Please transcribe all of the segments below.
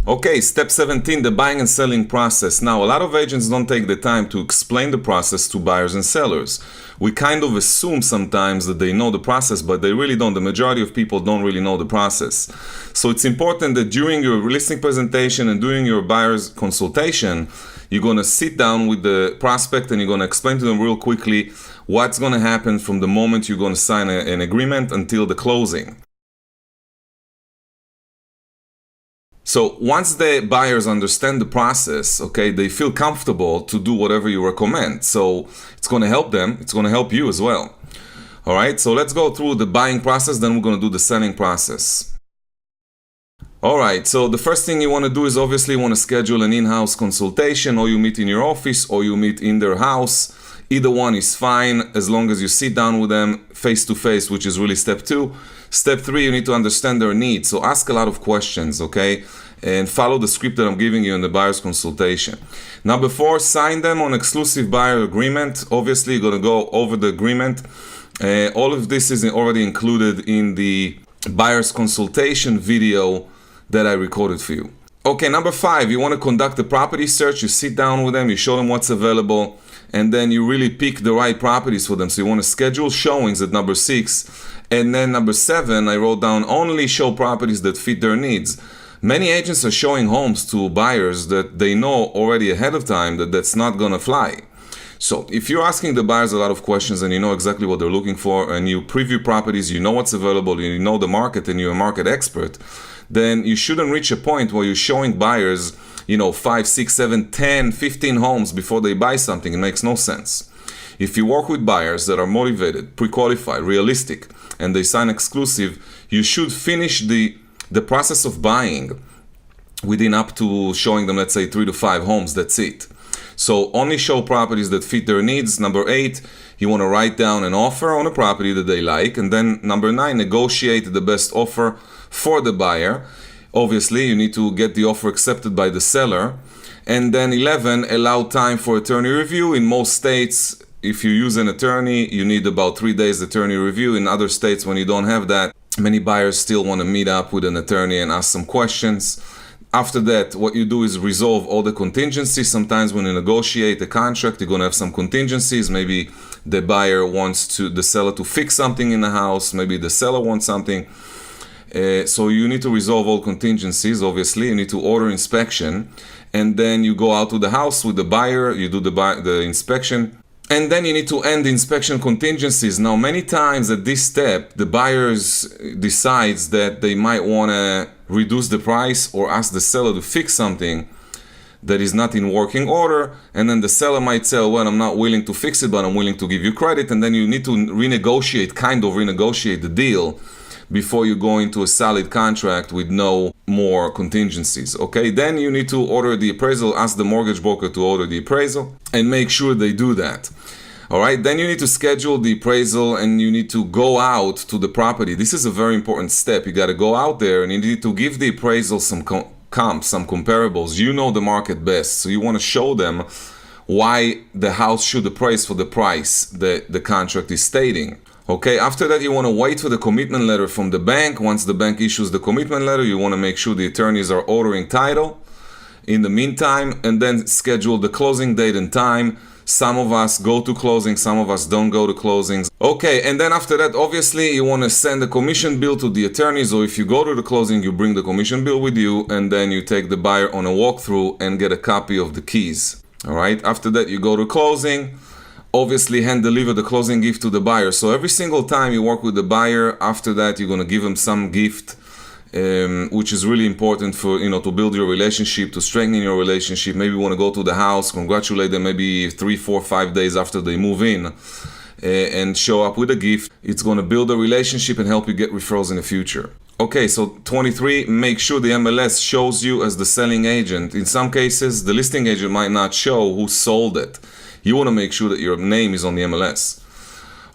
Okay, step 17, the buying and selling process. Now, a lot of agents don't take the time to explain the process to buyers and sellers. We kind of assume sometimes that they know the process, but they really don't. The majority of people don't really know the process. So it's important that during your listing presentation and during your buyer's consultation, you're going to sit down with the prospect and you're going to explain to them real quickly what's going to happen from the moment you're going to sign an agreement until the closing. So once the buyers understand the process, okay, they feel comfortable to do whatever you recommend. So it's going to help them. It's going to help you as well. All right, so let's go through the buying process, then we're going to do the selling process. All right, so the first thing you want to do is obviously you want to schedule an in-house consultation, or you meet in your office or you meet in their house. Either one is fine as long as you sit down with them face to face, which is really step 2. Step 3, you need to understand their needs. So ask a lot of questions, okay? And follow the script that I'm giving you in the buyer's consultation. Number 4, sign them on exclusive buyer agreement. Obviously, you're going to go over the agreement. All of this is already included in the buyer's consultation video that I recorded for you. Okay, number 5, you want to conduct a property search. You sit down with them, you show them what's available, and then you really pick the right properties for them. So you want to schedule showings at number 6. And then number 7, I wrote down only show properties that fit their needs. Many agents are showing homes to buyers that they know already ahead of time that that's not going to fly. So if you're asking the buyers a lot of questions and you know exactly what they're looking for and you preview properties, you know what's available, you know the market and you're a market expert, then you shouldn't reach a point where you're showing buyers, 5, 6, 7, 10, 15 homes before they buy something. It makes no sense. If you work with buyers that are motivated, pre-qualified, realistic, and they sign exclusive, you should finish the process of buying within up to showing them, let's say, 3 to 5 homes. That's it. So only show properties that fit their needs. Number 8, you want to write down an offer on a property that they like. And then number 9, negotiate the best offer for the buyer. Obviously, you need to get the offer accepted by the seller. And then 11, allow time for attorney review. In most states, if you use an attorney, you need about 3 days attorney review. In other states, when you don't have that, many buyers still want to meet up with an attorney and ask some questions. After that, what you do is resolve all the contingencies. Sometimes when you negotiate a contract, you're going to have some contingencies. Maybe the buyer wants the seller to fix something in the house. Maybe the seller wants something. So you need to resolve all contingencies, obviously. You need to order inspection. And then you go out to the house with the buyer. You do the inspection. And then you need to end the inspection contingencies. Now, many times at this step, the buyers decides that they might want to reduce the price or ask the seller to fix something that is not in working order. And then the seller might say, well, I'm not willing to fix it, but I'm willing to give you credit. And then you need to renegotiate the deal before you go into a solid contract with no more contingencies, okay? Then you need to order the appraisal, ask the mortgage broker to order the appraisal, and make sure they do that. All right, then you need to schedule the appraisal and you need to go out to the property. This is a very important step. You got to go out there and you need to give the appraisal some comps, some comparables. You know the market best, so you want to show them why the house should appraise for the price that the contract is stating. Okay, after that, you want to wait for the commitment letter from the bank. Once the bank issues the commitment letter, you want to make sure the attorneys are ordering title in the meantime, and then schedule the closing date and time. Some of us go to closing, some of us don't go to closings. Okay, and then after that, obviously, you want to send the commission bill to the attorneys, or if you go to the closing, you bring the commission bill with you, and then you take the buyer on a walkthrough and get a copy of the keys. All right, after that, you go to closing. Obviously, hand deliver the closing gift to the buyer. So every single time you work with the buyer, after that, you're going to give them some gift, which is really important for, to build your relationship, to strengthen your relationship. Maybe you want to go to the house, congratulate them maybe 3, 4, 5 days after they move in, and show up with a gift. It's going to build a relationship and help you get referrals in the future. Okay, so 23, make sure the MLS shows you as the selling agent. In some cases, the listing agent might not show who sold it. You want to make sure that your name is on the MLS.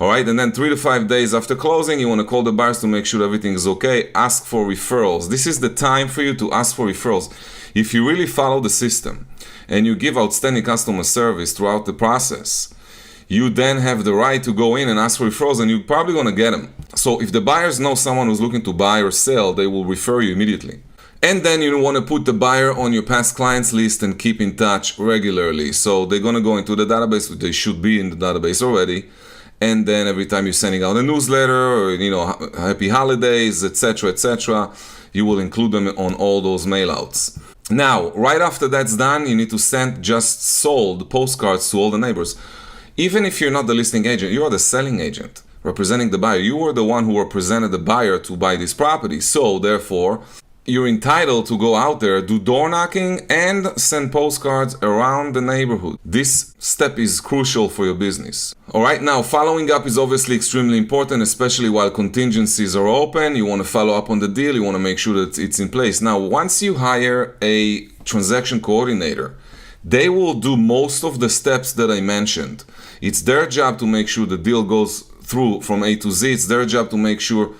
All right, and then 3 to 5 days after closing, you want to call the buyers to make sure everything is okay. Ask for referrals. This is the time for you to ask for referrals. If you really follow the system and you give outstanding customer service throughout the process, you then have the right to go in and ask for referrals, and you're probably going to get them. So if the buyers know someone who's looking to buy or sell, they will refer you immediately. And then you want to put the buyer on your past clients list and keep in touch regularly. So they're going to go into the database, they should be in the database already. And then every time you're sending out a newsletter or, happy holidays, etc., you will include them on all those mailouts. Now, right after that's done, you need to send just sold postcards to all the neighbors. Even if you're not the listing agent, you are the selling agent representing the buyer. You are the one who represented the buyer to buy this property. So therefore, you're entitled to go out there, do door knocking, and send postcards around the neighborhood. This step is crucial for your business. Alright, now following up is obviously extremely important, especially while contingencies are open. You want to follow up on the deal, you want to make sure that it's in place. Now, once you hire a transaction coordinator, they will do most of the steps that I mentioned. It's their job to make sure the deal goes through from A to Z. It's their job to make sure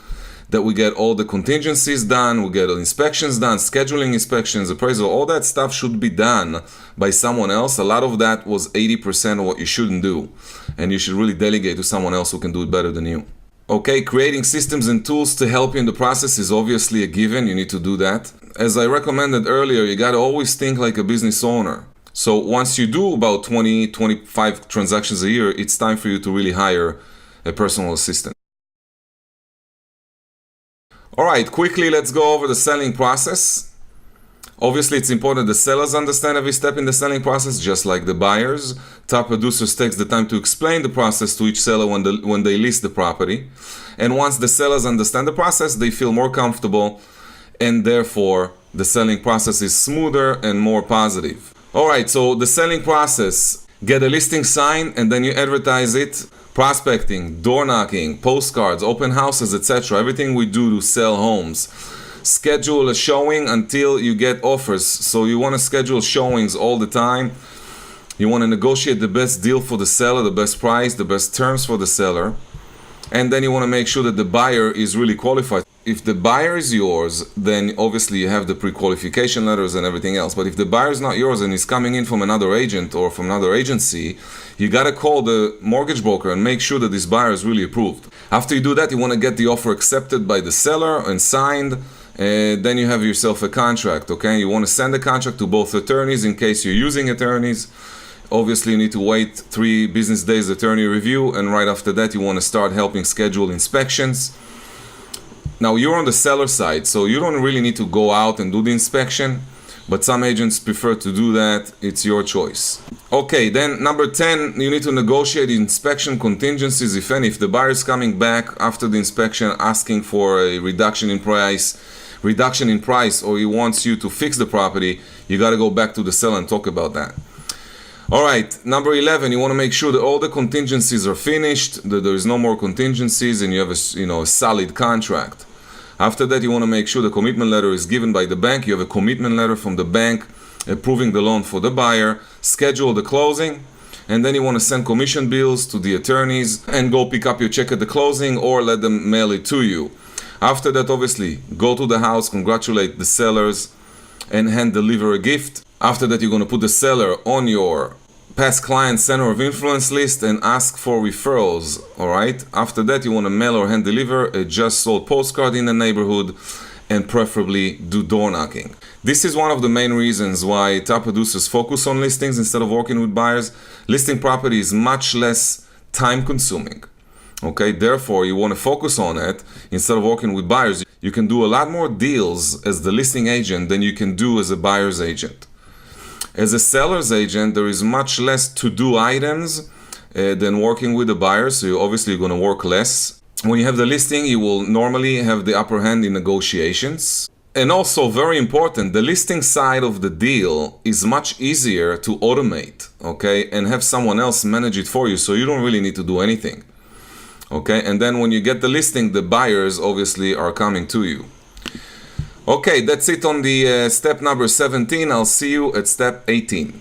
that we get all the contingencies done, we get inspections done, scheduling inspections, appraisal, all that stuff should be done by someone else. A lot of that was 80% of what you shouldn't do. And you should really delegate to someone else who can do it better than you. Okay, creating systems and tools to help you in the process is obviously a given. You need to do that. As I recommended earlier, you got to always think like a business owner. So once you do about 20, 25 transactions a year, it's time for you to really hire a personal assistant. Alright, quickly let's go over the selling process. Obviously, it's important the sellers understand every step in the selling process, just like the buyers. Top producers takes the time to explain the process to each seller when they list the property. And once the sellers understand the process, they feel more comfortable, and therefore the selling process is smoother and more positive. Alright, so the selling process: get a listing signed and then you advertise it. Prospecting, door knocking, postcards, open houses, etc. Everything we do to sell homes. Schedule a showing until you get offers. So you want to schedule showings all the time. You want to negotiate the best deal for the seller, the best price, the best terms for the seller. And then you want to make sure that the buyer is really qualified. If the buyer is yours, then obviously you have the pre-qualification letters and everything else. But if the buyer is not yours and he's coming in from another agent or from another agency, you got to call the mortgage broker and make sure that this buyer is really approved. After you do that, you want to get the offer accepted by the seller and signed. Then you have yourself a contract, okay? You want to send the contract to both attorneys in case you're using attorneys. Obviously, you need to wait 3 business days attorney review, and right after that, you want to start helping schedule inspections. Now, you're on the seller side, so you don't really need to go out and do the inspection, but some agents prefer to do that. It's your choice. Okay, then number 10, you need to negotiate inspection contingencies, if any. If the buyer is coming back after the inspection asking for a reduction in price, or he wants you to fix the property, you got to go back to the seller and talk about that. Alright, number 11, you want to make sure that all the contingencies are finished, that there is no more contingencies, and you have a solid contract. After that, you want to make sure the commitment letter is given by the bank. You have a commitment letter from the bank approving the loan for the buyer. Schedule the closing, and then you want to send commission bills to the attorneys and go pick up your check at the closing or let them mail it to you. After that, obviously, go to the house, congratulate the sellers, and hand deliver a gift. After that, you're going to put the seller on your past client center of influence list and ask for referrals. Alright? After that, you want to mail or hand deliver a just sold postcard in the neighborhood, and preferably do door knocking. This is one of the main reasons why top producers focus on listings instead of working with buyers. Listing property is much less time consuming. Okay, therefore you want to focus on it instead of working with buyers. You can do a lot more deals as the listing agent than you can do as a buyer's agent. As a seller's agent, there is much less to-do items than working with the buyer, so you're obviously going to work less. When you have the listing, you will normally have the upper hand in negotiations. And also, very important, the listing side of the deal is much easier to automate, okay, and have someone else manage it for you, so you don't really need to do anything. Okay, and then when you get the listing, the buyers obviously are coming to you. Okay, that's it on the step number 17. I'll see you at step 18.